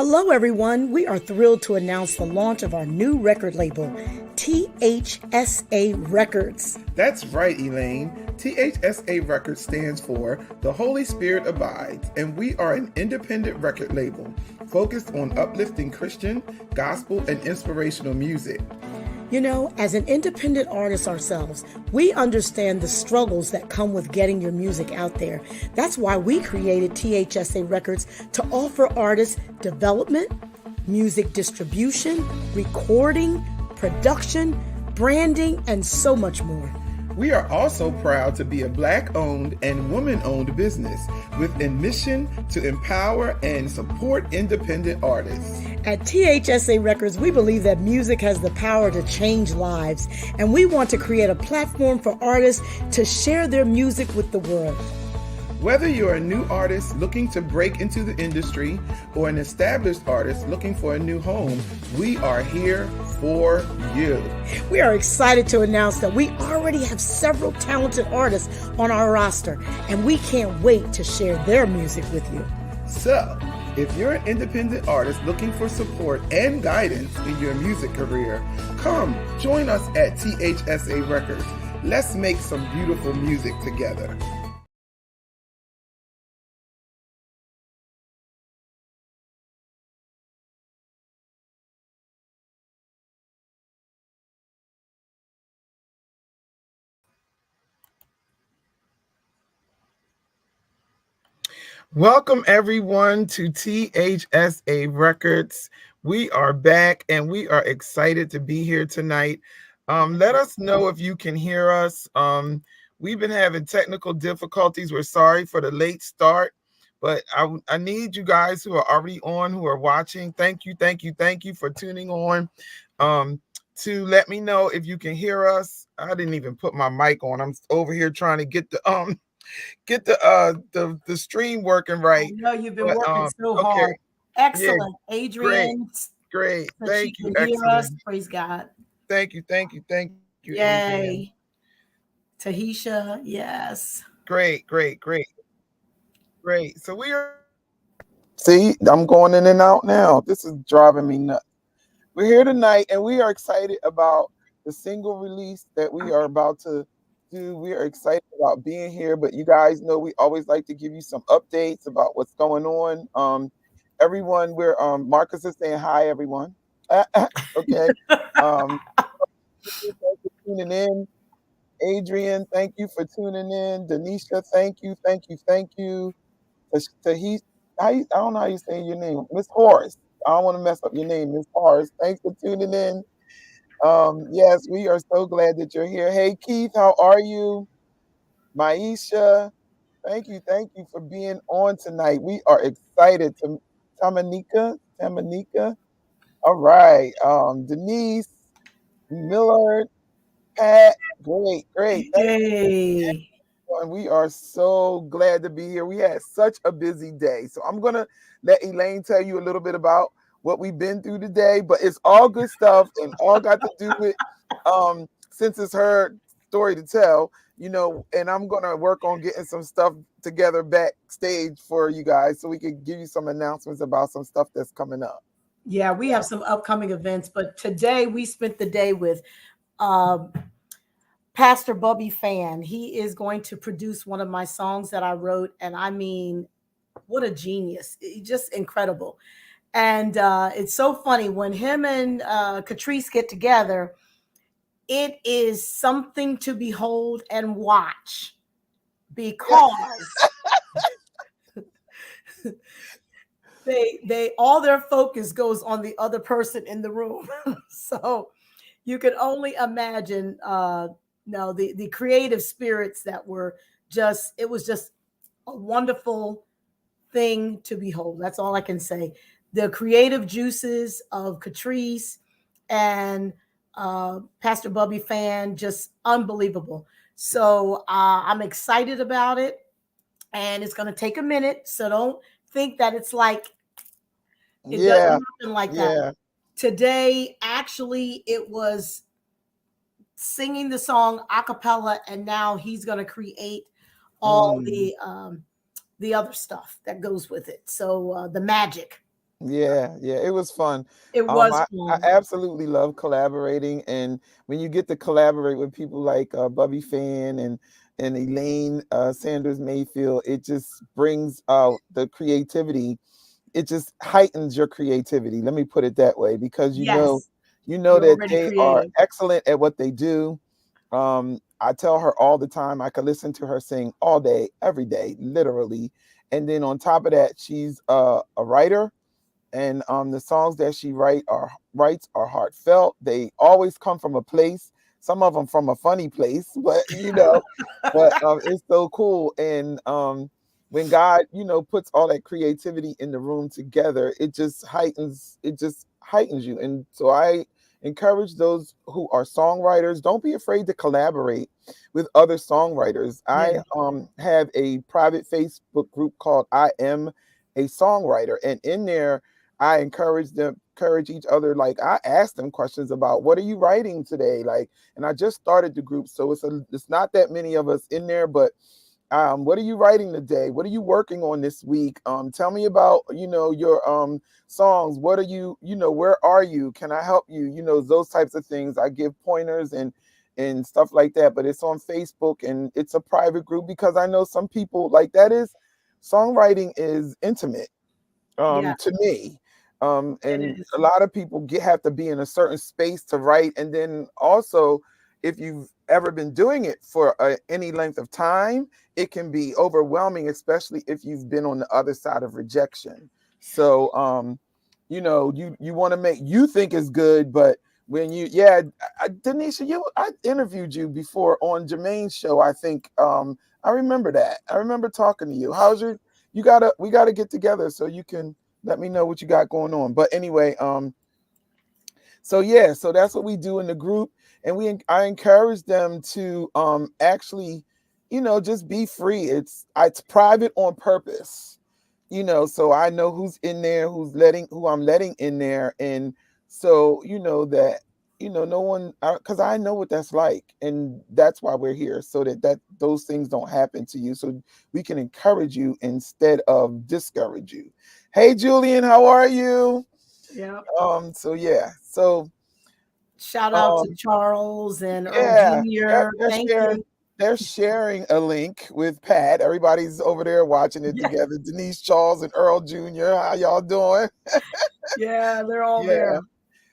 Hello, everyone. We are thrilled to announce the launch of our new record label, T.H.S.A. Records. That's right, Elaine. T.H.S.A. Records stands for The Holy Spirit Abides, and we are an independent record label focused on uplifting Christian, gospel, and inspirational music. You know, as an independent artist ourselves, we understand the struggles that come with getting your music out there. That's why we created T.H.S.A. Records to offer artists development, music distribution, recording, production, branding, and so much more. We are also proud to be a Black-owned and woman-owned business with a mission to empower and support independent artists. At T.H.S.A. Records, we believe that music has the power to change lives, and we want to create a platform for artists to share their music with the world. Whether you're a new artist looking to break into the industry or an established artist looking for a new home, we are here for you. We are excited to announce that we already have several talented artists on our roster, and we can't wait to share their music with you. So, if you're an independent artist looking for support and guidance in your music career, come join us at T.H.S.A. Records. Let's make some beautiful music together. Welcome everyone to T.H.S.A. Records. We are back and we are excited to be here tonight. Let us know if you can hear us. We've been having technical difficulties. We're sorry for the late start, but I need you guys who are already on, who are watching. Thank you for tuning on. To let me know if you can hear us. I didn't even put my mic on. I'm over here trying to get the stream working right. I know you've been working so hard. Excellent, yeah, Adrian. Great. Thank you. Hear us. Praise God. Thank you. Yay. Adrian. T.H.S.A. Yes. Great. So we are. See, I'm going in and out now. This is driving me nuts. We're here tonight, and we are excited about the single release that we are about to do. We are excited about being here, but you guys know we always like to give you some updates about what's going on. Everyone, we're Marcus is saying hi, everyone. Okay. Tuning in. Adrian, thank you for tuning in. Denisha, thank you. T.H.S.A. I don't know how you say your name. Miss Horace. I don't want to mess up your name, Miss Horace. Thanks for tuning in. Yes, we are so glad that you're here. Hey, Keith, how are you? Maisha, thank you for being on tonight. We are excited. Tamanika. All right. Denise, Millard, Pat, great. Hey. And we are so glad to be here. We had such a busy day. So I'm going to let Elaine tell you a little bit about what we've been through today, but it's all good stuff and all got to do with, since it's her story to tell, you know, and I'm going to work on getting some stuff together backstage for you guys so we can give you some announcements about some stuff that's coming up. Yeah, we have some upcoming events, but today we spent the day with Pastor Bubby Fan. He is going to produce one of my songs that I wrote, and I mean, what a genius. Just incredible. And it's so funny when him and Catrice get together, it is something to behold and watch because they all their focus goes on the other person in the room. So you can only imagine the creative spirits that were it was just a wonderful thing to behold. That's all I can say. The creative juices of Catrice and Pastor Bubby Fan, just unbelievable. So I'm excited about it, and it's going to take a minute. So don't think that it's like it doesn't happen like that. Today, actually, it was singing the song a cappella, and now he's going to create all the other stuff that goes with it. So the magic. Yeah, yeah, it was fun. It was I fun. absolutely love collaborating, and when you get to collaborate with people like Bubby Fan and Elaine Sanders Mayfield, it just brings out the creativity. It just heightens your creativity. Let me put it that way, because Yes, you know you're that already they are creative. excellent at what they do. I tell her all the time I could listen to her sing all day, every day, literally. And then on top of that, she's a writer, and the songs that she writes are heartfelt. They always come from a place. Some of them from a funny place, but it's so cool. And when God, puts all that creativity in the room together, it just heightens you. And so I encourage those who are songwriters, don't be afraid to collaborate with other songwriters. Yeah, I have a private Facebook group called I Am a Songwriter, and in there I encourage each other. Like, I ask them questions about, what are you writing today? Like, and I just started the group, so it's not that many of us in there, but what are you writing today? What are you working on this week? Tell me about, your songs. What are you, where are you? Can I help you? Those types of things. I give pointers and stuff like that, but it's on Facebook and it's a private group, because I know some people, like, that is, songwriting is intimate, yeah, to me. it And is. a lot of people have to be in a certain space to write. And then also, if you've ever been doing it for any length of time, it can be overwhelming, especially if you've been on the other side of rejection. So, you want to make you think it's good, but when Denisha, I interviewed you before on Jermaine's show. I think I remember that. I remember talking to you. How's your we gotta get together so you can let me know what you got going on. But anyway, so yeah, so that's what we do in the group, and I encourage them to actually, just be free. It's private on purpose, so I know who's in there, who I'm letting in there, and so that no one, because I know what that's like, and that's why we're here, so that those things don't happen to you, so we can encourage you instead of discourage you. Hey, Julian, how are you? Yeah. So yeah, so Shout out to um, Charles and Earl yeah, Jr. they're Thank sharing. you. They're sharing a link with Pat. Everybody's over there watching it Yeah, together. Denise, Charles, and Earl Jr. How y'all doing? yeah, they're all Yeah. there.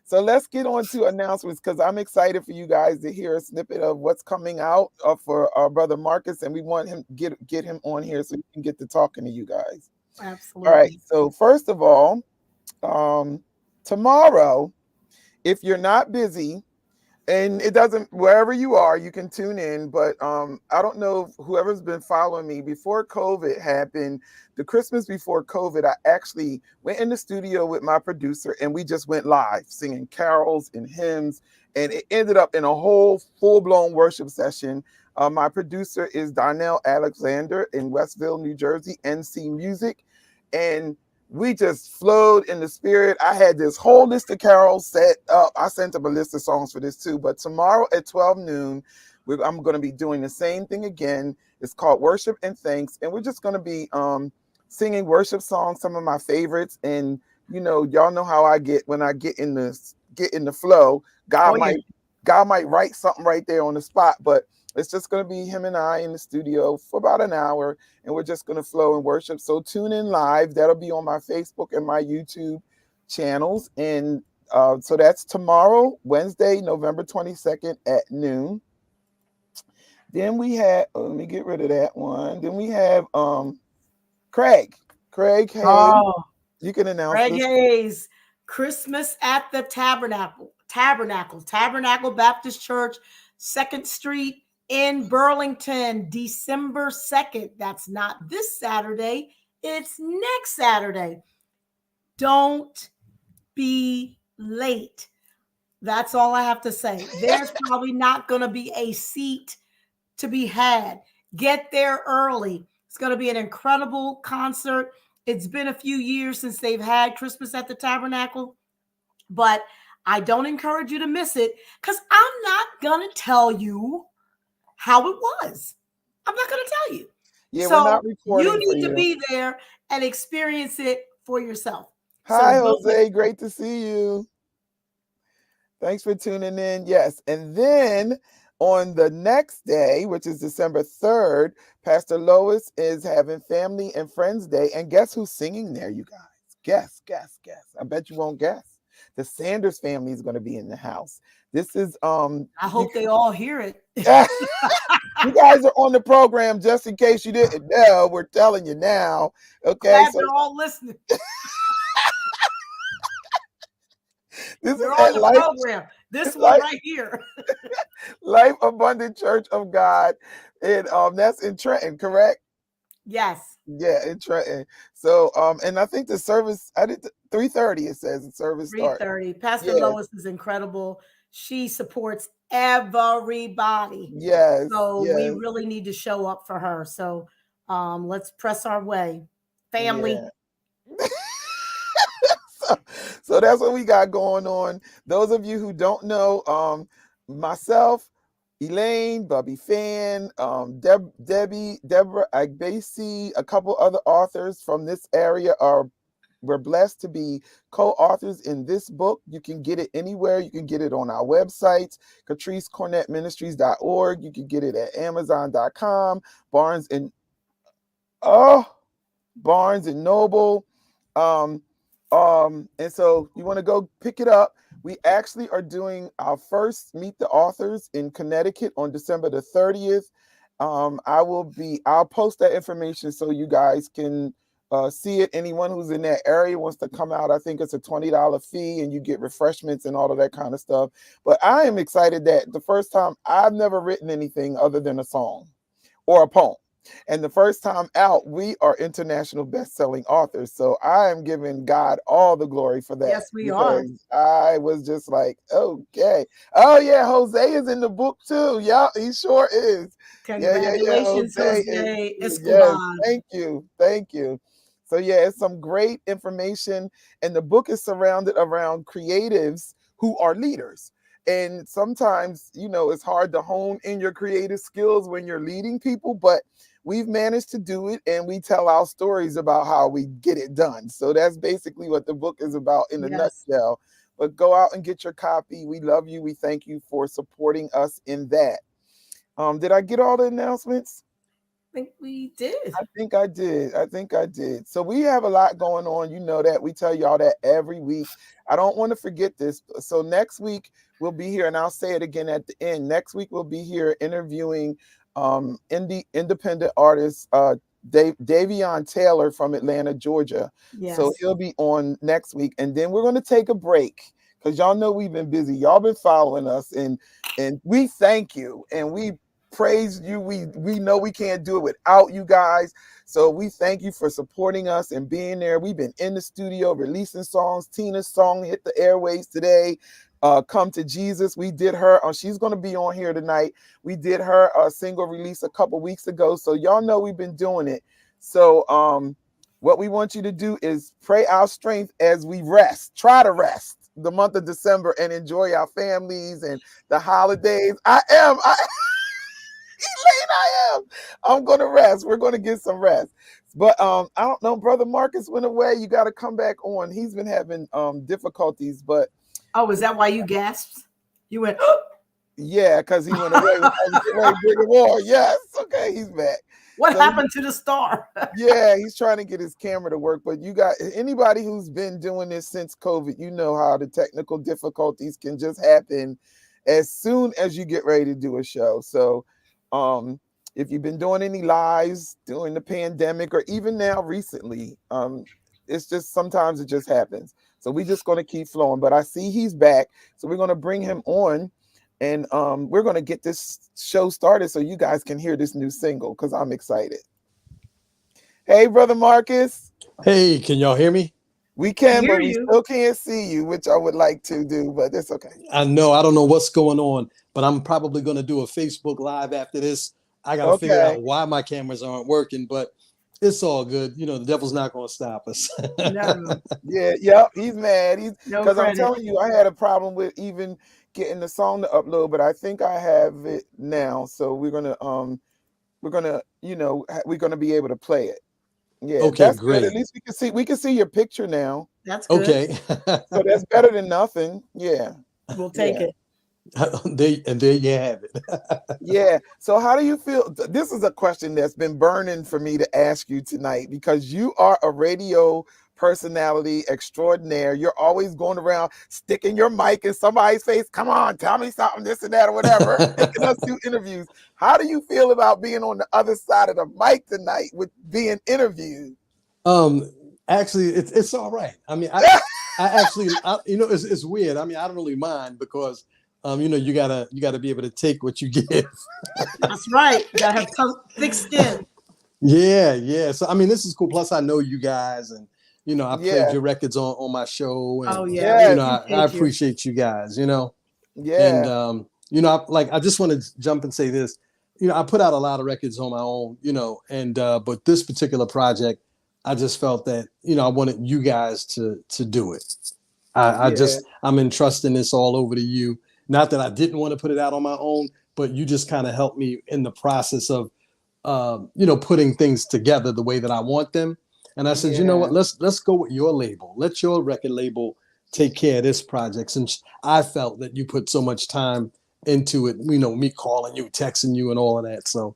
So let's get on to announcements, because I'm excited for you guys to hear a snippet of what's coming out for our brother Marcus, and we want him get him on here so he can get to talking to you guys. All right. Absolutely. So first of all, tomorrow, if you're not busy, and it doesn't, wherever you are, you can tune in, but I don't know if whoever's been following me, before COVID happened, the Christmas before COVID, I actually went in the studio with my producer, and we just went live singing carols and hymns, and it ended up in a whole full-blown worship session. My producer is Darnell Alexander in Westville, New Jersey, NC Music, and we just flowed in the spirit. I had this whole list of carols set up. I sent up a list of songs for this too. But tomorrow at 12 noon, I'm going to be doing the same thing again. It's called Worship and Thanks. And we're just going to be singing worship songs, some of my favorites. And, y'all know how I get when I get in the flow. Oh God yeah. might God might write something right there on the spot. But it's just going to be him and I in the studio for about an hour, and we're just going to flow and worship. So tune in live. That'll be on my Facebook and my YouTube channels. And so that's tomorrow, Wednesday, November 22nd at noon. Then we have, let me get rid of that one. Then we have Craig. Craig Hayes. Oh, You can announce Greg this. Hayes, Christmas at the Tabernacle Baptist Church, 2nd Street in Burlington, December 2nd. That's not this Saturday, it's next Saturday. Don't be late. That's all I have to say. There's probably not going to be a seat to be had. Get there early. It's going to be an incredible concert. It's been a few years since they've had Christmas at the Tabernacle, but I don't encourage you to miss it because I'm not going to tell you how it was. I'm not going to tell you. Yeah, we're So not you recording for need to you. be there and experience it for yourself. So Hi, don't Jose. Great to see you. Thanks for tuning in. Yes. And then on the next day, which is December 3rd, Pastor Lois is having Family and Friends Day. And guess who's singing there, you guys? Guess, guess, guess. I bet you won't guess. The Sanders family is going to be in the house. This is I you hope they all hear it. you guys are on the program just in case you didn't know. We're telling you now. Okay, Glad so they're all listening. this is They're on at the program. This one Life right here. Life Abundant Church of God, and that's in Trenton, correct? Yes. Yeah, in Trenton. So and I think the service I did 3:30. It says the service start. 3:30. Pastor Yeah, Lois is incredible. She supports everybody. yes, So we yes, really need to show up for her. So let's press our way. yeah. Family. so, so that's what we got going on. Those of you who don't know, myself, Elaine, Bubby Fan, Debbie, Deborah Agbasi, a couple other authors from this area are we're blessed to be co-authors in this book. You can get it anywhere. You can get it on our website, catricecornettministries.org. You can get it at amazon.com, Barnes and oh Barnes and Noble. Um, and so you want to go pick it up. We actually are doing our first Meet the Authors in Connecticut on December the 30th. I'll post that information so you guys can see it. Anyone who's in that area wants to come out, I think it's a $20 fee and you get refreshments and all of that kind of stuff. But I am excited that the first time I've never written anything other than a song or a poem. And the first time out, we are international best-selling authors. So I am giving God all the glory for that Yes, we are. because I was just like, okay. Oh yeah, Jose is in the book too. Yeah, he sure is. Yeah, yeah, yeah. Congratulations, Jose is Jose yes. Escobar. Thank you. Thank you. So yeah, it's some great information. And the book is surrounded around creatives who are leaders. And sometimes, it's hard to hone in your creative skills when you're leading people, but we've managed to do it and we tell our stories about how we get it done. So that's basically what the book is about in a Yes, nutshell. But go out and get your copy. We love you. We thank you for supporting us in that. Did I get all the announcements? I think we did. I think I did. I think I did. So we have a lot going on. You know that. We tell y'all that every week. I don't want to forget this. So next week we'll be here, and I'll say it again at the end. Next week we'll be here interviewing independent artist Davion Taylor from Atlanta, Georgia. So Yes. he'll be on next week, and then we're going to take a break because y'all know we've been busy. Y'all been following us, and we thank you, and we praise you. We know we can't do it without you guys. So we thank you for supporting us and being there. We've been in the studio releasing songs. Tina's song hit the airways today. Come to Jesus. We did her. She's going to be on here tonight. We did her single release a couple weeks ago. So y'all know we've been doing it. So what we want you to do is pray our strength as we rest. Try to rest the month of December and enjoy our families and the holidays. Elaine, I am. I'm gonna rest. We're gonna get some rest. But I don't know, brother Marcus went away. You got to come back on. He's been having difficulties, but Oh, is that why you gasped? You went, yeah, because he went away when I was getting ready to bring him on. Yes, okay, he's back. what So happened to the star? yeah, he's trying to get his camera to work. But you got anybody who's been doing this since COVID, you know how the technical difficulties can just happen as soon as you get ready to do a show. So if you've been doing any lives during the pandemic or even now recently, it's just sometimes it just happens. So we just gonna keep flowing. But I see he's back. So we're gonna bring him on and we're gonna get this show started so you guys can hear this new single because I'm excited. Hey, brother Marcus. Hey, can y'all hear me? We We can, hear but we you. still can't see you, which I would like to do, but it's okay. I don't know what's going on, but I'm probably going to do a Facebook Live after this. I got to figure Okay. out why my cameras aren't working, but it's all good. You know, the devil's not going to stop us. No, Yeah, yep. He's mad. He's no because I'm credit. telling you, I had a problem with even getting the song to upload, but I think I have it now. So we're gonna, we're gonna be able to play it. Yeah, Okay, that's good. At great. least we can see your picture now. That's good. Okay. So that's better than nothing. Yeah. We'll take Yeah. it. There you have it. Yeah. So how do you feel? This is a question that's been burning for me to ask you tonight because you are a radio personality extraordinaire. You're always going around sticking your mic in somebody's face. Come on, tell me something, this and that, or whatever, making us do interviews. How do you feel about being on the other side of the mic tonight with being interviewed? Um, Actually, it's all right. I mean, I actually, you know, it's weird. I mean, I don't really mind because, you know, you gotta be able to take what you give. That's right. You gotta have thick skin. Yeah, yeah. So I mean, this is cool. Plus, I know you guys, and you know, I played Yeah. your records on my show, Oh and yeah, we you know, Yes. I appreciate you. appreciate you guys. You know, and Yeah. you know, I just want to jump and say this. You know, I put out a lot of records on my own. You know, and but this particular project, I just felt that you know I wanted you guys to do it. Yeah. I'm entrusting this all over to you. Not that I didn't want to put it out on my own, but you just kind of helped me in the process of you know, putting things together the way that I want them. And I said, you know what, Yeah. let's go with your label. Let your record label take care of this project. Since I felt that you put so much time into it, you know, me calling you, texting you, and all of that. So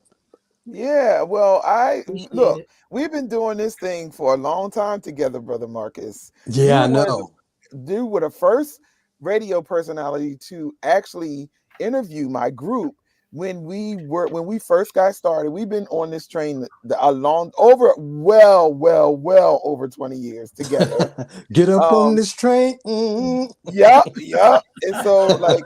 Yeah, well, I Appreciate look, it. we've been doing this thing for a long time together, brother Marcus. You yeah, I were one of know. the first radio personality to actually interview my group when we first got started. We've been on this train a long over well over 20 years together. Get up on Um, this train. Mm. yeah, yeah. And so like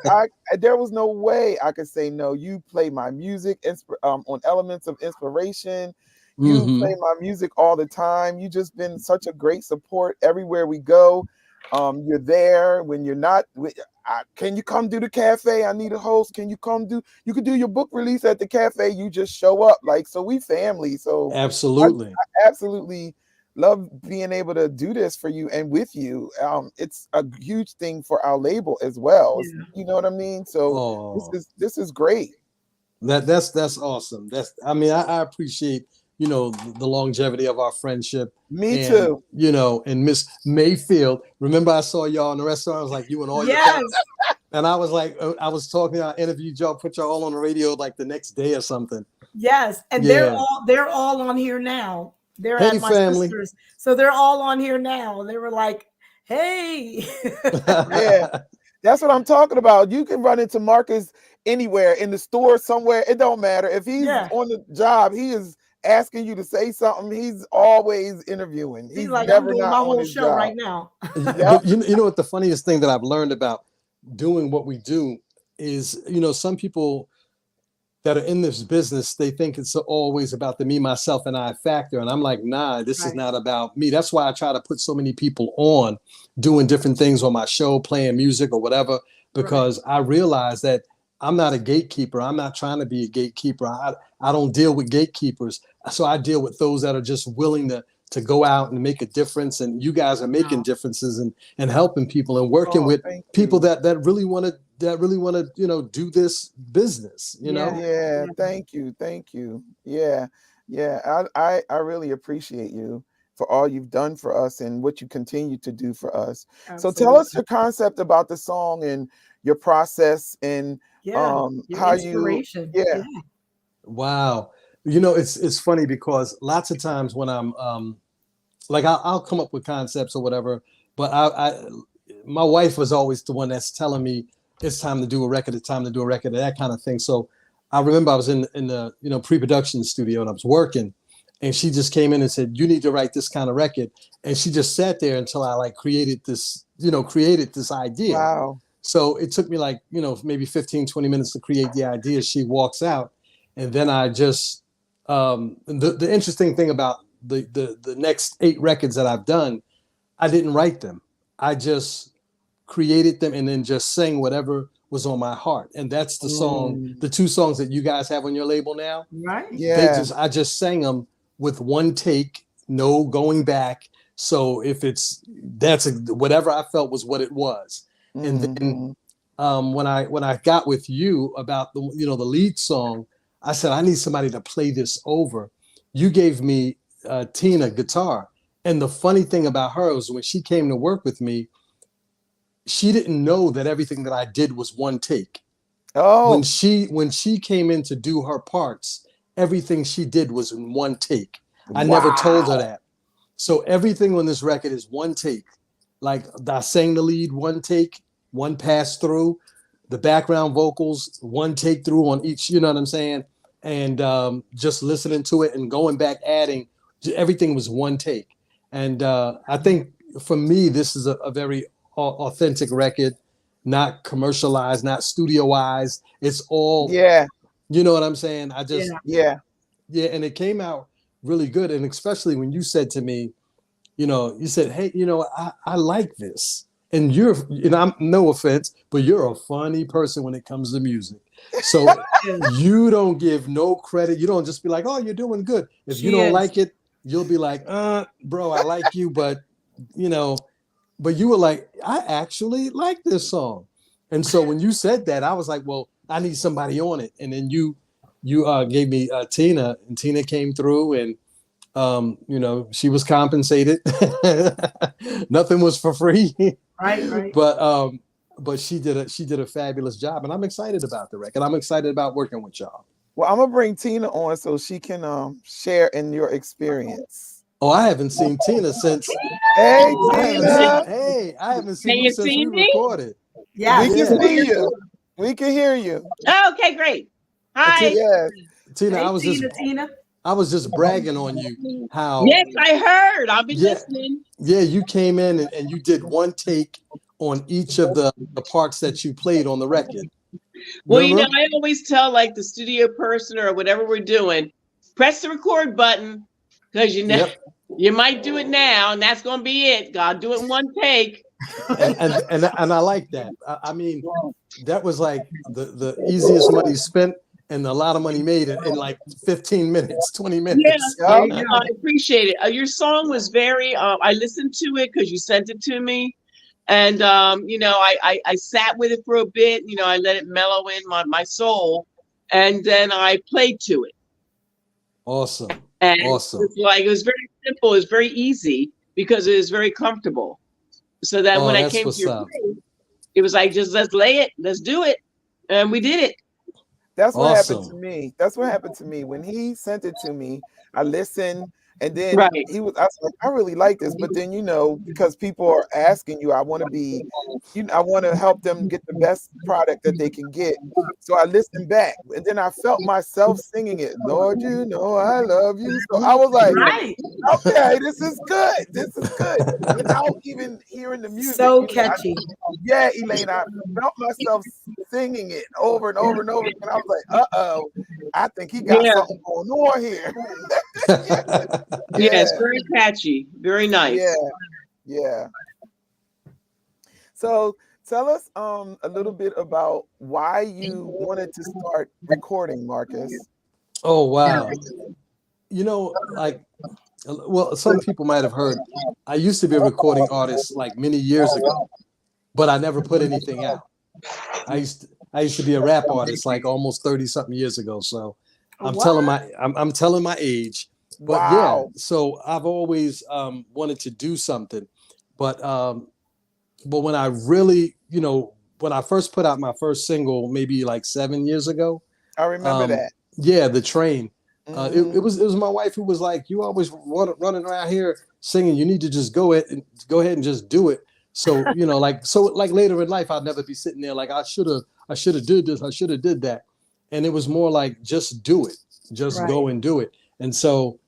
there was no way I could say no. You play my music on Elements of Inspiration. You Hmm. play my music all the time. You just been such a great support everywhere we go. You're there when you're not. Can you come do the cafe? I need a host. Can you come do? You could do your book release at the cafe. You just show up. Like so, we family. So Absolutely. I absolutely love being able to do this for you and with you. It's a huge thing for our label as well. Yeah, You know what I mean? So Oh, this is great. that's awesome. That's I mean, I appreciate, you know, the longevity of our friendship. Me And too. you know, and Miss Mayfield, remember I saw y'all in the restaurant. I was like, you and all your yes, family. And I was like, I was talking, I interviewed y'all, put y'all all on the radio like the next day or something. yes. And Yeah. they're all on here now. They're Hey, at my family. sister's, so they're all on here now. They were like, "Hey." Yeah, that's what I'm talking about. You can run into Marcus anywhere in the store, somewhere. It don't matter. If he's Yeah, on the job, he is asking you to say something. He's always interviewing. he's He's like, "I'm never doing not my on whole his show job. right now." Yep. But you know what the funniest thing that I've learned about doing what we do is, you know, some people that are in this business, they think it's always about the me, myself, and I factor. And I'm like, nah, this is Right, not about me. That's why I try to put so many people on doing different things on my show, playing music or whatever, right. because I realize that I'm not a gatekeeper. I'm not trying to be a gatekeeper. I don't deal with gatekeepers. So I deal with those that are just willing to go out and make a difference. And you guys are making Wow. differences and helping people and working Oh, with thank people you. that really want to, you know, do this business, you Yeah, know? Yeah, yeah, thank you. Thank you. Yeah. Yeah. I really appreciate you for all you've done for us and what you continue to do for us. So tell us absolutely. your concept about the song and your process and Yeah, your how you inspiration. yeah. Yeah, Wow. You know, it's funny because lots of times when I'm like I'll come up with concepts or whatever, but my wife was always the one that's telling me it's time to do a record, it's time to do a record, that kind of thing. So I remember I was in the, you know, pre-production studio and I was working, and she just came in and said, "You need to write this kind of record." And she just sat there until I like created this idea. Wow. So it took me like, you know, maybe 15, 20 minutes to create the idea. She walks out, and then I just the interesting thing about the next 8 records that I've done, I didn't write them. I just created them and then just sang whatever was on my heart. And that's Mm, the 2 songs that you guys have on your label now. right. yeah. I just sang them with one take, no going back. So if it's whatever I felt was what it was. And then Hmm. when I got with you about the, you know, the lead song, I said I need somebody to play this over. You gave me Tina guitar, And the funny thing about her was when she came to work with me, she didn't know that everything that I did was one take. Oh, When she came in to do her parts, everything she did was in one take. I never told her wow. that. So everything on this record is one take. Like I sang the lead one take, one pass through, the background vocals one take through on each. You know what I'm saying? And just listening to it and going back adding, everything was one take. And I think for me, this is a very authentic record, not commercialized, not studioized. It's all, Yeah, you know what I'm saying? I just, Yeah. yeah. yeah, and it came out really good. And especially when you said to me, you said, hey, I like this. And I'm no offense, but you're a funny person when it comes to music. So Yeah. you don't give no credit. You don't just be like, oh, you're doing good. If you She don't is. like it, you'll be like, bro, I like you, you know, but you were like, I actually like this song. And so when you said that, I was like, well, I need somebody on it. And then you gave me Tina, and Tina came through, and she was compensated. Nothing was for free. Right, right. But she did a fabulous job, and I'm excited about the record. I'm excited about working with y'all. Well, I'm gonna bring Tina on so she can share in your experience. Oh, I haven't seen Tina since Hey, I haven't seen Tina, hey, I haven't Can seen you you since see we me? recorded. we Yes. can Yeah. see you. We can hear you. Oh, okay, great. Hi. Yes. Tina, Hey, Tina. I was just bragging on you how Yes, I heard. I've been yeah, listening. yeah, you came in and you did one take on each of the parts that you played on the record. Well, Remember? I always tell like the studio person or whatever we're doing, press the record button because Yep. you might do it now, and that's gonna be it. God, do it in one take. And I like that. I mean, that was like the easiest money spent and a lot of money made in like 15 minutes, 20 Yeah, minutes. There Yep. you I go. appreciate it. Your song was very. I listened to it because you sent it to me, and I sat with it for a bit. I let it mellow in my soul, and then I played to it. Awesome. And Awesome. it was very simple, it was very easy because it was very comfortable. So that when Oh, I that's came to what's your up. place, it was like just let's lay it, let's do it. And we did it. That's what happened to Awesome. me. That's what happened to me. When he sent it to me, I listened and then Right. I was like, I really like this. But then, because people are asking you, I want to be, I want to help them get the best product that they can get. So I listened back and then I felt myself singing it. Lord, I love you. So I was like, Right. okay, this is good. This is good. Without even hearing the music, So catchy. yeah, Elaine, I felt myself singing it over and over and over again. I was like, uh-oh, I think he got Yeah. something going on here. Yeah, it's Yeah, very catchy, very yeah, nice. yeah. So tell us a little bit about why you wanted to start recording, Marcus. Oh, wow. Like, well, some people might have heard, I used to be a recording artist like many years ago, but I never put anything out. I used to be a rap artist like almost 30 something years ago. So What? I'm telling my age. But yeah, Wow. so I've always wanted to do something. But when I really, when I first put out my first single, maybe like 7 years ago, I remember um, that. yeah, The Train. Hmm. It was my wife who was like, "You always running around here singing. You need to just go ahead and just do it." So like later in life, I'd never be sitting there like I should have did this, I should have did that, and it was more like just do it, just Right. go and do it. And so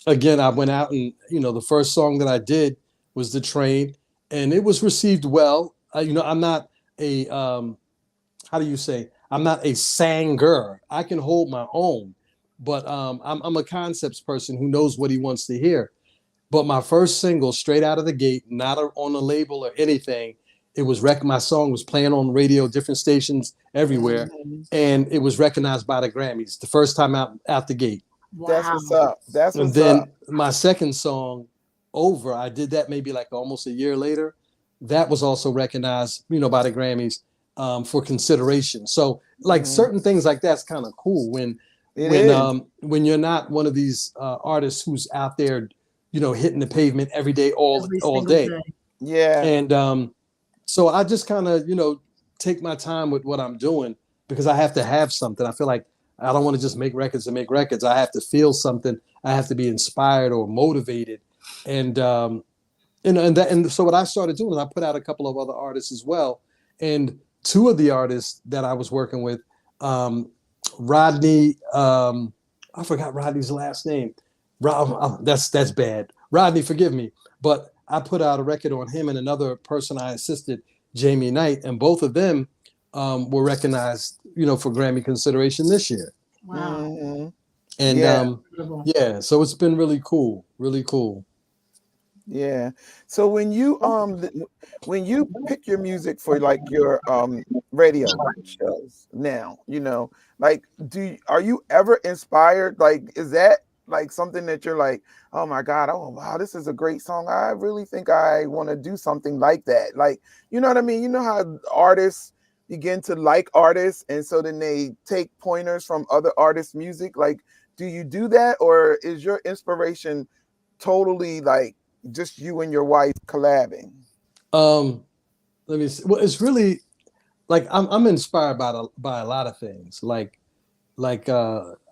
again, I went out and the first song that I did was The Train, and it was received well. I'm not a how do you say? I'm not a sanger. I can hold my own, but I'm a concepts person who knows what he wants to hear. But my first single, straight out of the gate, not on a label or anything, it was my song was playing on radio, different stations everywhere, Hmm. and it was recognized by the Grammys the first time out the gate. That's Wow. what's up. That's And what's up. then my second song, Over, I did that maybe like almost a year later. That was also recognized, by the Grammys for consideration. So like Hmm. certain things like that's kind of cool It is. when you're not one of these artists who's out there hitting the pavement every day, Every all single day. day. Yeah. And so I just kind of, take my time with what I'm doing because I have to have something. I feel like I don't want to just make records and make records. I have to feel something. I have to be inspired or motivated. And so what I started doing is I put out a couple of other artists as well. And two of the artists that I was working with, Rodney, I forgot Rodney's last name. That's bad. Rodney, forgive me. But I put out a record on him and another person I assisted, Jamie Knight, and both of them were recognized, for Grammy consideration this year. Wow. Mhm. And Yeah. yeah, so it's been really cool, really cool. Yeah. So when you pick your music for like your radio shows now, like are you ever inspired? Like is that like something that you're like, oh my God, oh wow, this is a great song. I really think I want to do something like that. Like, you know what I mean? You know how artists begin to like artists and so then they take pointers from other artists' music. Like, do you do that, or is your inspiration totally like just you and your wife collabing? Let me see. Well, it's really like I'm inspired by a lot of things.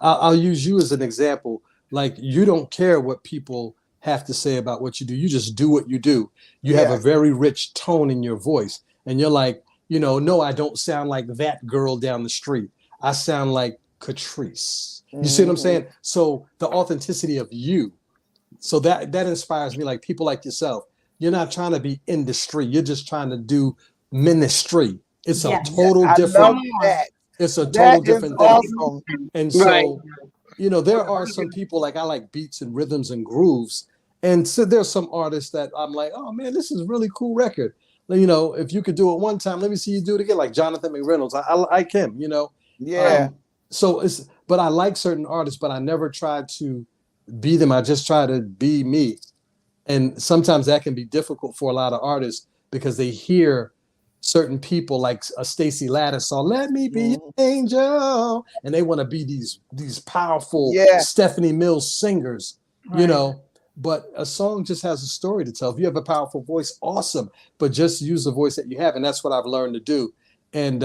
I'll use you as an example. Like you don't care what people have to say about what you do. You just do what you do. You have a Yes. very rich tone in your voice, and you're like, no, I don't sound like that girl down the street. I sound like Catrice. You see what I'm saying? So the authenticity of you. So that inspires me. Like people like yourself. You're not trying to be industry. You're just trying to do ministry. It's a Yes. total I love different. that. It's a total That is different thing. awesome. And Right. so, there are some people like I like beats and rhythms and grooves. And so there's some artists that I'm like, oh man, this is a really cool record. If you could do it one time, let me see you do it again. Like Jonathan McReynolds. I like him, Yeah. So but I like certain artists, but I never try to be them. I just try to be me. And sometimes that can be difficult for a lot of artists because they hear certain people like a Stacey Lattice song, "Let Me Be Your Angel," and they want to be these powerful Yeah. Stephanie Mills singers, Right. But a song just has a story to tell. If you have a powerful voice, awesome, but just use the voice that you have, and that's what I've learned to do. And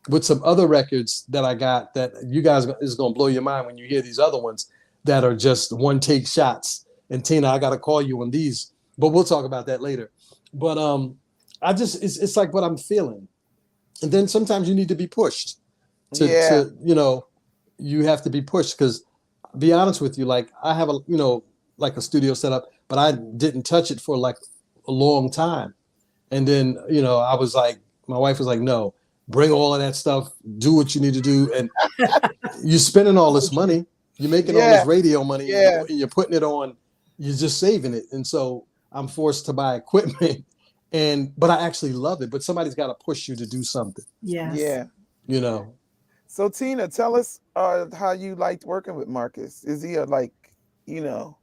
with some other records that I got that you guys is going to blow your mind when you hear these other ones that are just one take shots. And Tina, I got to call you on these, but we'll talk about that later. But it's like what I'm feeling. And then sometimes you need to be pushed Yeah. you have to be pushed because be honest with you, like I have like a studio set up, but I didn't touch it for like a long time. And then, I was like, my wife was like, no, bring all of that stuff, do what you need to do. And you're spending all this money, you're making all Yeah. this radio money, Yeah. and you're putting it on, you're just saving it. And so I'm forced to buy equipment, but I actually love it. But somebody's got to push you to do something, Yes. Yeah. So Tina, tell us how you liked working with Marcus. Is he you know,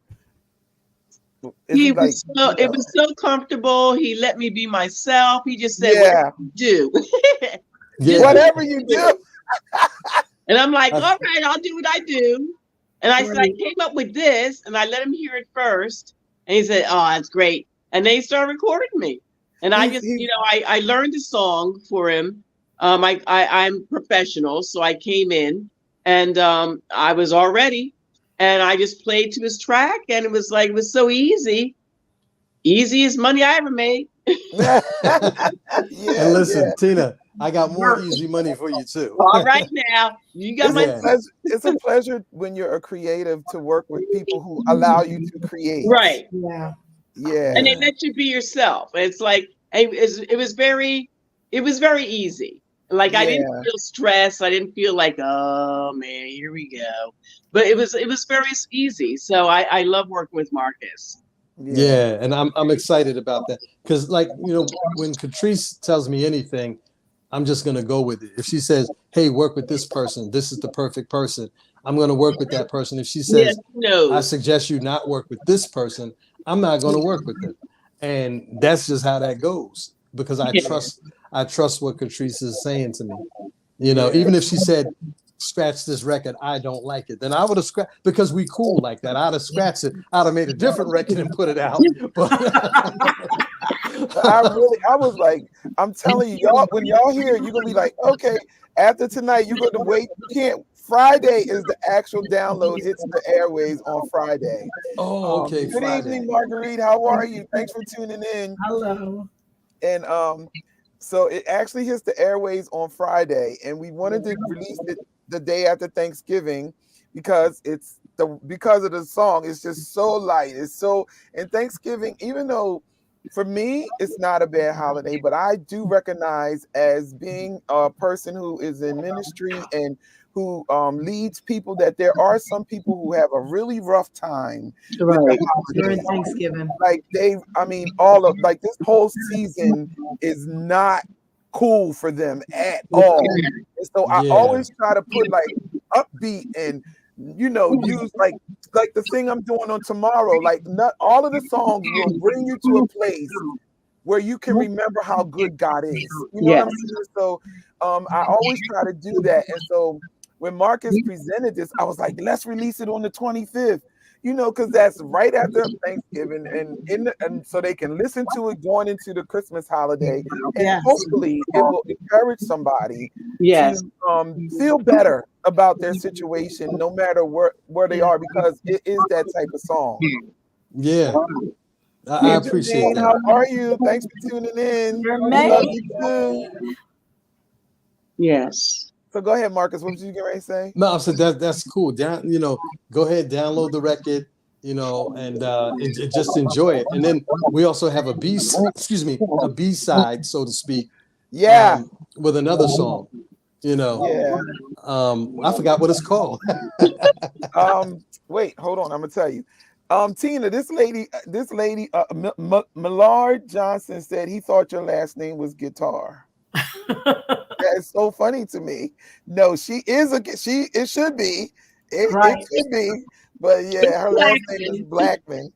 is he like, It was so comfortable. He let me be myself. He just said, yeah, whatever you do. Yeah. whatever you do. And I'm like, all right, I'll do what I do. And I said, I Right. came up with this, and I let him hear it first. And he said, oh, that's great. And they started recording me. And I just, I learned the song for him. I'm professional, so I came in and I was all ready. And I just played to his track, and it was so easy. Easiest money I ever made. Yeah, And listen, yeah. Tina, I got more easy money for you too. All right now, you got my It's a pleasure when you're a creative to work with people who allow you to create. right. Yeah. Yeah. And they let you be yourself. It's like it was very easy. Like I didn't Yeah. feel stressed. I didn't feel like, oh man, here we go. But it was very easy. So I love working with Marcus. Yeah, and I'm excited about that because, like, when Catrice tells me anything, I'm just gonna go with it. If she says, "Hey, work with this person. This is the perfect person," I'm gonna work with that person. If she Yes, says, no. "I suggest you not work with this person," I'm not gonna work with them, and that's just how that goes because I trust what Catrice is saying to me. Yeah. Even if she said, scratch this record. I don't like it. Then I would have scratched, because we cool like that. I'd have scratched it. I'd have made a different record and put it out. But I was like, I'm telling you, y'all, when y'all hear it, you're gonna be like, okay, after tonight, you're gonna wait. You can't. Friday is the actual download, hits the airways on Friday. okay, Good Friday. evening, Marguerite. How are you? Thanks for tuning in. Hello. And so it actually hits the airways on Friday, and we wanted to release it the day after Thanksgiving because because of the song. It's just so light. It's so, and Thanksgiving, even though for me it's not a bad holiday, but I do recognize, as being a person who is in ministry and who leads people, that there are some people who have a really rough time with Right. the During holidays. Thanksgiving. Like I mean, all of like this whole season is not cool for them at all. And so I Yeah. always try to put like upbeat and use like the thing I'm doing on tomorrow. Like, not all of the songs will bring you to a place where you can remember how good God is. You know what Yes. I'm saying? So I always try to do that. And so when Marcus presented this, I was like, let's release it on the 25th. Because that's right after Thanksgiving, and so they can listen to it going into the Christmas holiday, and Yes. hopefully it will encourage somebody Yes. to feel better about their situation, no matter where they are, because it is that type of song. Yeah. I Hey, appreciate Jane, how that. are you? Thanks for tuning in. You're We love amazing. you too. Yes. So go ahead, Marcus. What was you getting ready to say? No, I said that's cool. Go ahead, download the record, and just enjoy it. And then we also have a B side, so to speak, Yeah, with another song. yeah. I forgot what it's called. Wait, hold on. I'm gonna tell you. Tina, this lady, Millard Johnson said he thought your last name was Guitar. That is so funny to me. No, she is it should be. It Right. should be. But yeah, her last name is Exactly. Blackman.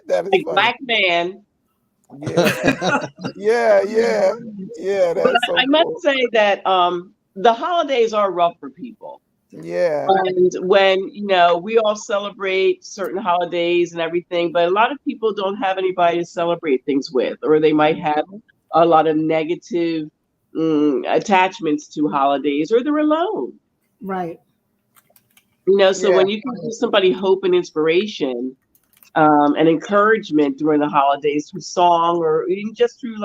That is Like funny. Black man. Yeah. Yeah. But That's so I must cool. say that the holidays are rough for people. Yeah. And when, we all celebrate certain holidays and everything, but a lot of people don't have anybody to celebrate things with, or they might have a lot of negative attachments to holidays, or they're alone. Right. So Yeah. when you can give somebody hope and inspiration and encouragement during the holidays through song, or even just through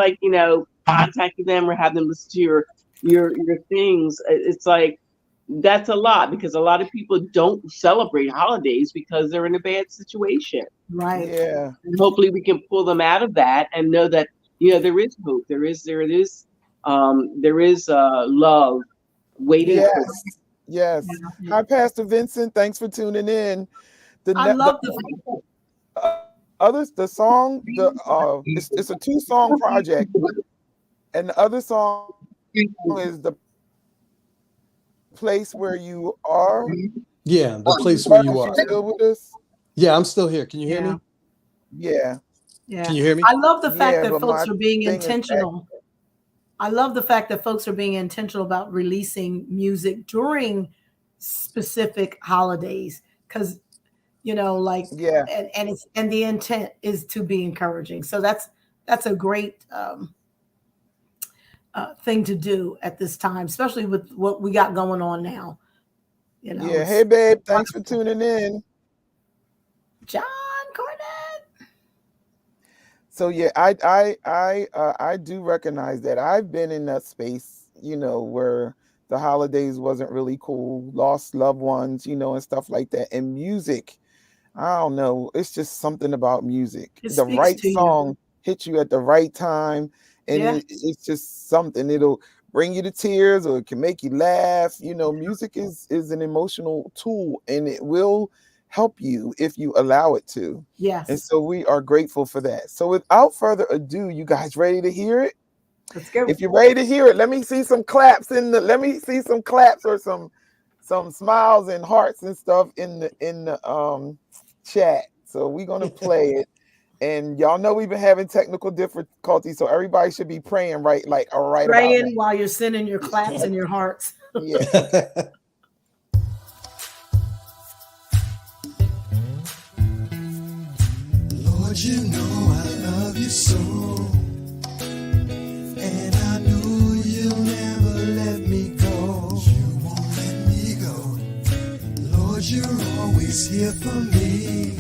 contacting them or have them listen to your things, it's like that's a lot, because a lot of people don't celebrate holidays because they're in a bad situation. Right. Yeah. And hopefully we can pull them out of that and know that there is hope, there is love waiting for them. Yes. Yes. Yeah. Hi, Pastor Vincent. Thanks for tuning in. I love the The song, it's a 2-song project, and the other song is the place where you are. Yeah, the place where you Marcus, are. you still with us? Yeah, I'm still here. Can you hear yeah. me? Yeah. Yeah. Can you hear me? I love the fact Yeah, that but folks my are being thing is intentional. I love the fact that folks are being intentional about releasing music during specific holidays, because yeah. and the intent is to be encouraging. So that's a great thing to do at this time, especially with what we got going on now. Yeah. Hey, It's babe. Thanks for tuning in. John Cornette. So yeah, I do recognize that I've been in that space, where the holidays wasn't really cool, lost loved ones, and stuff like that. And music, I don't know, it's just something about music. It The speaks right to you. song hits you at the right time, and Yeah. it's just something. It'll bring you to tears, or it can make you laugh. Music is an emotional tool, and it will help you if you allow it to. And Yes. so we are grateful for that. So without further ado, you guys ready to hear it? Let's go. If you're ready to hear it, let me see some claps or some smiles and hearts and stuff in the chat. So we're gonna play it. And y'all know we've been having technical difficulties, so everybody should be praying right about now. Praying while you're sending your claps and your hearts. Yeah. Lord, you know I love you so, and I know you'll never let me go. You won't let me go. Lord, you're always here for me,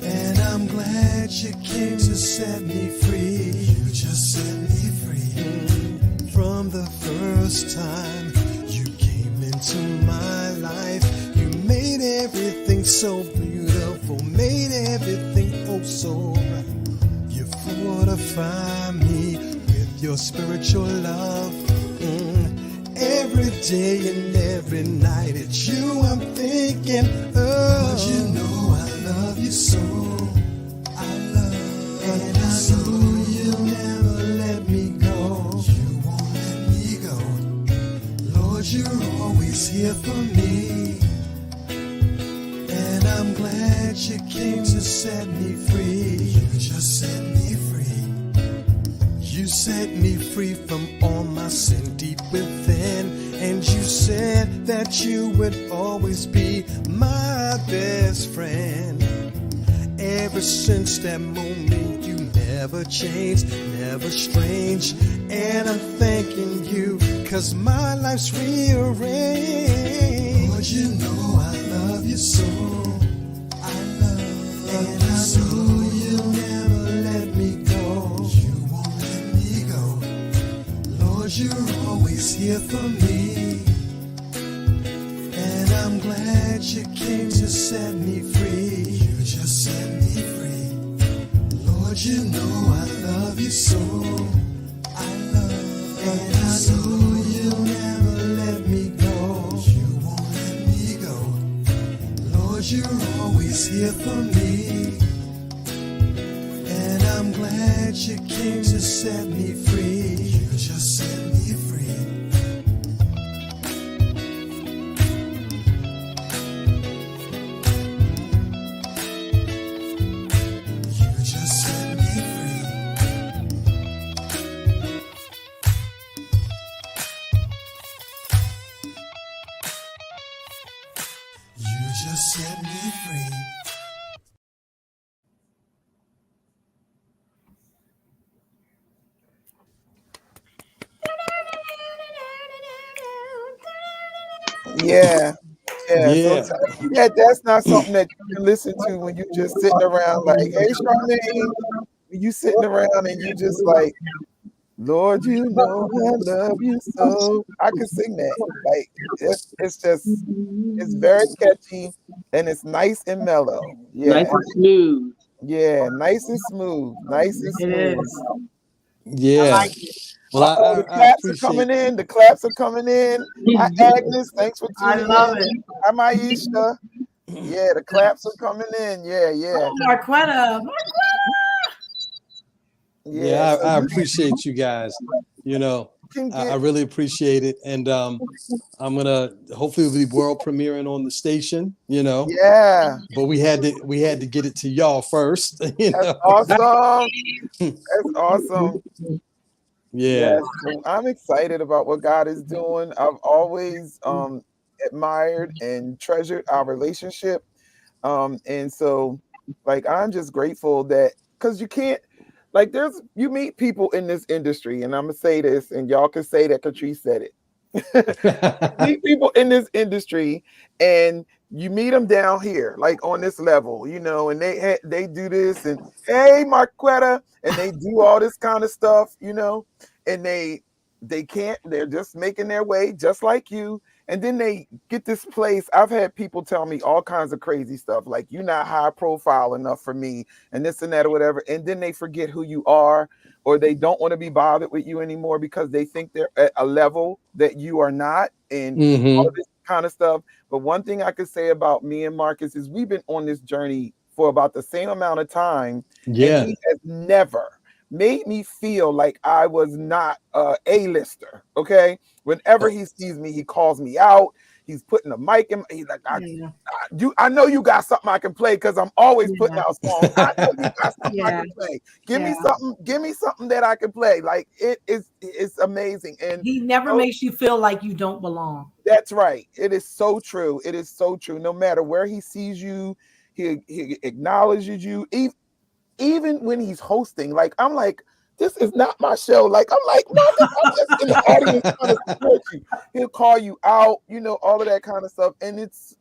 and I'm glad you came to set me free. You just set me free. From the first time you came into my life, you made everything so beautiful, made everything oh so right. You fortify me with your spiritual love. Every day and every night it's you I'm thinking of. Lord, you know I love you so. I love you, and I know you'll never let me go. You won't let me go. Lord, you're always here for me, and I'm glad you came to set me free. You just set me free. You set me free from all my sin deep within, and you said that you would always be my best friend. Ever since that moment you never changed, never strange, and I'm thanking you 'cause my life's rearranged. Lord, you know I love you so. I love you, and I know you'll never let me go. You won't let me go. Lord, you're always here for me, and I'm glad you came to set me free. You just set me free. Lord, you know I love you so. I love you, and I know you'll never let me go. You won't let me go. Lord, you're always here for me, and I'm glad you came to set me free. You just set me free. You just set me free. You just set me free. Yeah. Yeah. So Yeah. yeah, that's not something that you can listen to when you just sitting around like, hey Charmaine, you sitting around and you just like, Lord, you know I love you so. I could sing that. Like it's just it's very catchy and it's nice and mellow. Nice Yeah. and smooth. Yeah, nice and smooth. Nice and It smooth. is. I Yeah. like it. Well, Oh, the I claps are appreciate. coming in. The claps are coming in. Hi, Agnes. Thanks for I tuning love in. it. Hi, Maisha. Yeah, the claps are coming in. Yeah, yeah, Oh, Marquetta. Yeah, yeah. So I you appreciate you guys. You know, can I get, really appreciate it, and I'm gonna hopefully be world premiering on the station. You know, yeah. but we had to get it to y'all first. You That's know. awesome. That's awesome. Yeah. Yes. So I'm excited about what God is doing. I've always admired and treasured our relationship. And so like I'm just grateful that because you can't like there's you meet people in this industry, and I'm gonna say this, and y'all can say that Catrice said it. Meet people in this industry and you meet them down here like on this level, and they do this and hey Marquetta, and they do all this kind of stuff, and they can't, they're just making their way just like you, and then they get this place. I've had people tell me all kinds of crazy stuff like you're not high profile enough for me and this and that or whatever, and then they forget who you are, or they don't want to be bothered with you anymore because they think they're at a level that you are not, and all Hmm. of this kind of stuff. But one thing I could say about me and Marcus is we've been on this journey for about the same amount of time, and Yeah. he has never made me feel like I was not a A-lister. Okay. Whenever he sees me, he calls me out. He's putting a mic in. He's like, Yeah. I know you got something I can play because I'm always putting Yeah. out songs. I know you got something I Yeah. can play. Yeah. Give me something that I can play. Like it's amazing. And He never no, makes you feel like you don't belong. that's right. It is so true. It is so true. No matter where he sees you, He acknowledges you, even when he's hosting. Like, I'm like, this is not my show. Like, I'm like, Marcus, I'm just in the audience trying to support you. He'll call you out, all of that kind of stuff. And it's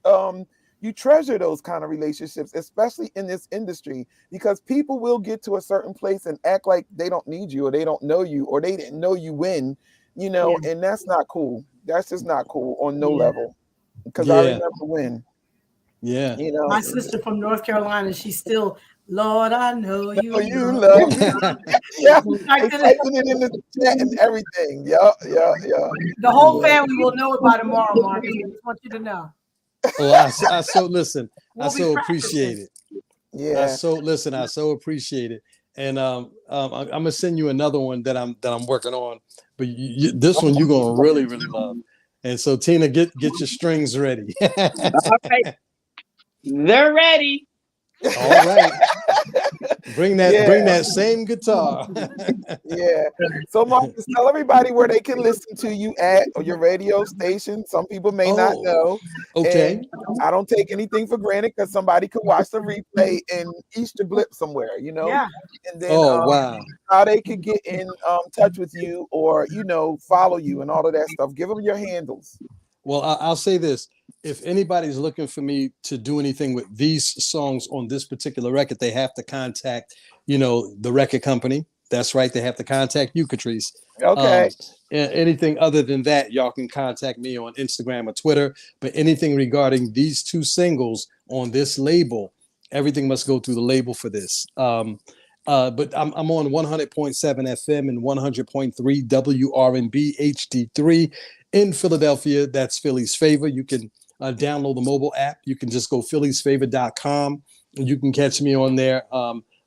you treasure those kind of relationships, especially in this industry, because people will get to a certain place and act like they don't need you, or they don't know you, or they didn't know you when, and that's not cool. That's just not cool on no level. Because I Yeah. remember when, Yeah. My sister from North Carolina, she's still, Lord, I know you you love love me. yeah, Like they typing it in the chat and everything. Yeah, yeah, yeah. the whole family will know it by tomorrow, Marcus. I just want you to know. Oh, I so listen. I We'll be so appreciate practicing. it. Yeah. I so appreciate it. And I'm gonna send you another one that I'm working on. But this one you're gonna really love. And so Tina, get your strings ready. All right, they're ready. All right. Bring Yeah. that same guitar. Yeah. So Marcus, tell everybody where they can listen to you at, or your radio station. Some people may not Oh, know. okay. And I don't take anything for granted, because somebody could watch the replay and Easter blip somewhere, Yeah. and then Oh, wow. how they could get in touch with you, or follow you and all of that stuff. Give them your handles. Well, I'll say this. If anybody's looking for me to do anything with these songs on this particular record, they have to contact, the record company. That's right. They have to contact you, Catrice. Okay. Anything other than that, y'all can contact me on Instagram or Twitter. But anything regarding these two singles on this label, everything must go through the label for this. But I'm on 100.7 FM and 100.3 WRNB HD3 in Philadelphia. That's Philly's Favor. You can download the mobile app. You can just go philliesfavor.com, and you can catch me on there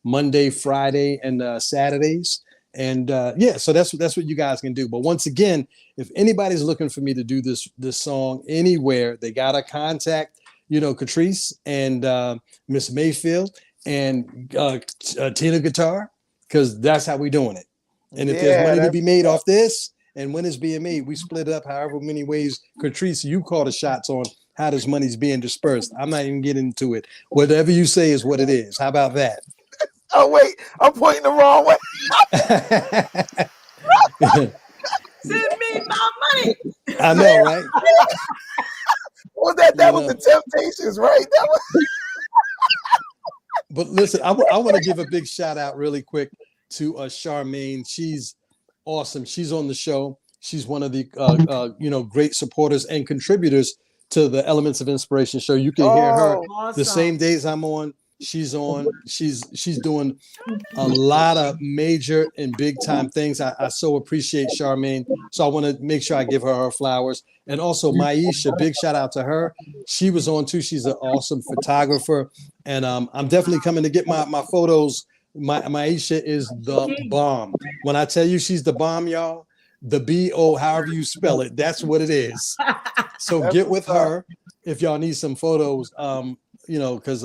Monday, Friday, and Saturdays. And so that's what you guys can do. But once again, if anybody's looking for me to do this song anywhere, they gotta contact Catrice and Miss Mayfield and Tina Guitar, because that's how we doing it. And if there's money to be made off this, and when it's being made, we split up however many ways. Catrice, you call the shots on how this money's being dispersed. I'm not even getting into it. Whatever you say is what it is. How about that? Oh wait, I'm pointing the wrong way. Send me my money. I know, right? What was that? That was the Temptations, right? That was. But listen, I want to give a big shout out really quick to Charmaine. She's awesome. She's on the show. She's one of the great supporters and contributors to the Elements of Inspiration show. You can hear her Awesome. the same days I'm on. She's on. She's doing a lot of major and big time things. I so appreciate Charmaine. So I want to make sure I give her flowers. And also Maisha, big shout out to her. She was on too. She's an awesome photographer. And I'm definitely coming to get my photos. Maisha is the bomb. When I tell you she's the bomb, y'all, the B-O, however you spell it, that's what it is. So get with her if y'all need some photos, because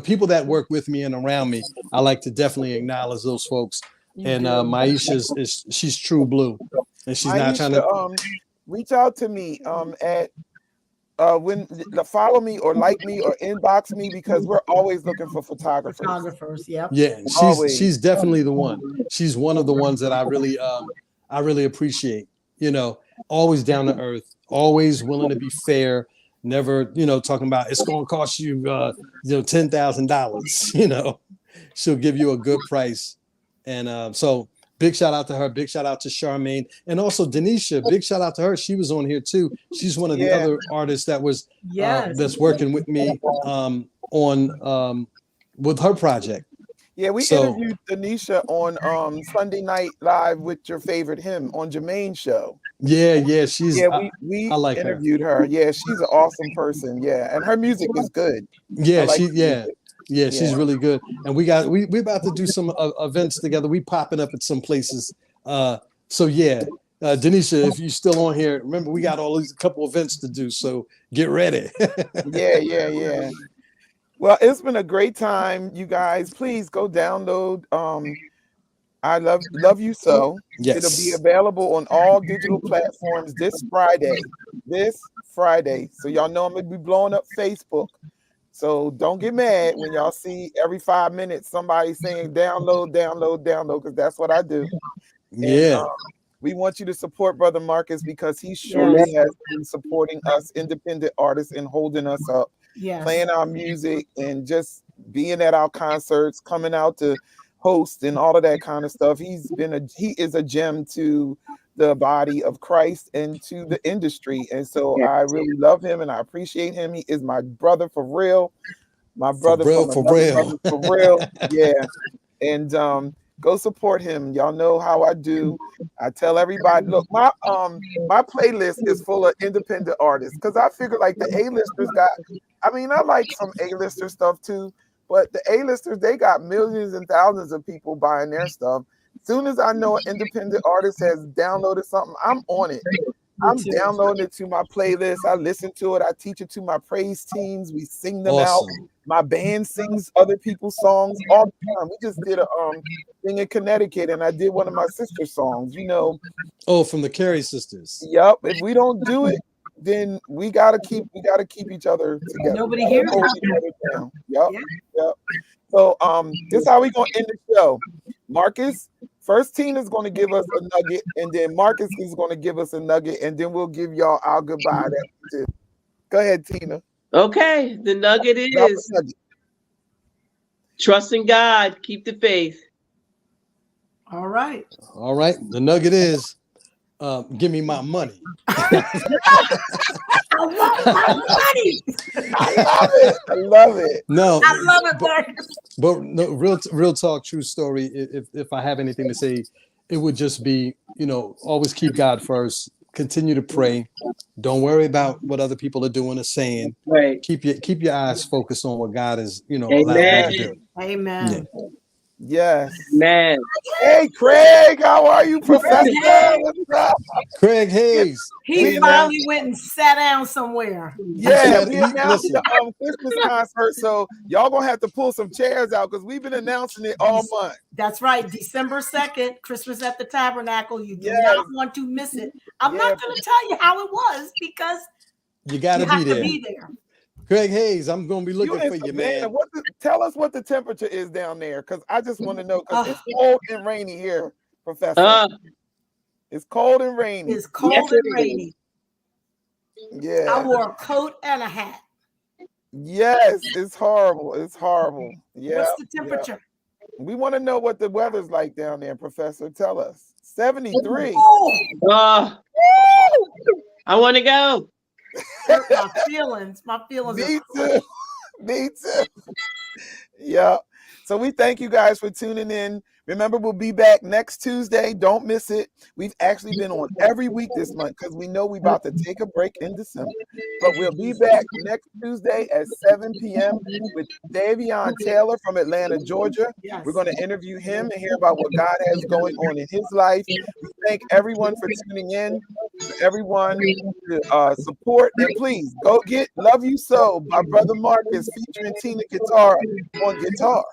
people that work with me and around me, I like to definitely acknowledge those folks. And Maisha she's true blue, and she's not trying to reach out to me at when follow me or like me or inbox me, because we're always looking for photographers. Yep. Yeah, she's definitely the one. She's one of the ones that I really appreciate. Always down to earth, always willing to be fair. Never, talking about it's going to cost you, $10,000. She'll give you a good price. And so big shout out to her. Big shout out to Charmaine, and also Denisha. Big shout out to her. She was on here too. She's one of the other artists that was that's working with me on with her project. Yeah, we interviewed Denisha on Sunday Night Live with Your Favorite Hymn on Jermaine's show. Yeah, she's. We I like interviewed her. Yeah, she's an awesome person. Yeah, and her music is good. Yeah, she's really good. And we about to do some events together. We popping up at some places. So yeah, Denisha, if you're still on here, remember we got all these couple events to do. So get ready. Yeah. Well, it's been a great time, you guys. Please go download I love you so. Yes. It'll be available on all digital platforms this Friday. So y'all know I'm gonna be blowing up Facebook. So don't get mad when y'all see every 5 minutes somebody saying download, download, download, because that's what I do. And Yeah. we want you to support Brother Marcus because he Yes. surely has been supporting us independent artists and holding us up, Yes. playing our music and just being at our concerts, coming out to host and all of that kind of stuff. He is a gem to the body of Christ and to the industry. And so I really love him and I appreciate him. He is my brother for real. My For brother real, from for another real. brother for real. Yeah. And go support him. Y'all know how I do. I tell everybody, look, my playlist is full of independent artists because I figure like the A-listers got, I mean, I like some A-lister stuff too, but the A-listers, they got millions and thousands of people buying their stuff. As soon as I know an independent artist has downloaded something, I'm on it. Me I'm too. downloading it to my playlist. I listen to it. I teach it to my praise teams. We sing them out. Awesome. My band sings other people's songs all the time. We just did a thing in Connecticut, and I did one of my sister's songs. You know, Oh, from the Carey sisters. yep. If we don't do it, then we gotta keep each other together. Nobody We hears gotta hold it. each other down. Yep, Yeah. yep. So this is how we gonna end the show. Marcus, first Tina's gonna give us a nugget, and then Marcus is gonna give us a nugget, and then we'll give y'all our goodbye. Go ahead, Tina. Okay, the nugget Drop a is nugget. trust in God, keep the faith. All right. All right. The nugget is give me my money. I want my money. I love it. I love it. No, I love it, Marcus. but no, real talk, true story. If I have anything to say, it would just be, always keep God first. Continue to pray. Don't worry about what other people are doing or saying. Right. Keep your eyes focused on what God is, allowed Amen. you to do. Amen. Yeah. Yes. Man. Hey, Craig, how are you, Professor? Hey. What's up? Craig Hayes. He finally went and sat down somewhere. Yeah, we announced Listen. the Christmas concert, so y'all gonna have to pull some chairs out because we've been announcing it all month. That's right. December 2nd, Christmas at the Tabernacle. You do Yes. not want to miss it. I'm not going to tell you how it was because you got you to have be to there. be there. Craig Hayes, I'm going to be looking in for you, Savannah, man. Tell us what the temperature is down there, because I just want to know, because it's cold and rainy here, Professor. It's cold and rainy. It's cold and rainy. Yeah. I wore a coat and a hat. Yes, it's horrible. It's horrible. Yeah. What's the temperature? We want to know what the weather's like down there, Professor. Tell us. 73. I want to go. Hurt my feelings. My feelings Me are too. Me too. Yeah. So we thank you guys for tuning in. Remember, we'll be back next Tuesday. Don't miss it. We've actually been on every week this month because we know we're about to take a break in December. But we'll be back next Tuesday at 7 p.m. with Davion Taylor from Atlanta, Georgia. Yes. We're going to interview him and hear about what God has going on in his life. We thank everyone for tuning in, for everyone to support. And please go get Love You So by Brother Marcus featuring Tina Guitar on guitar.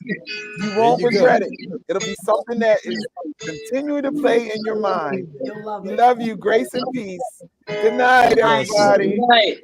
You won't regret it. It'll be something that is continuing to play in your mind. You'll love We it. love you. Grace and peace. Good night, everybody. Good night.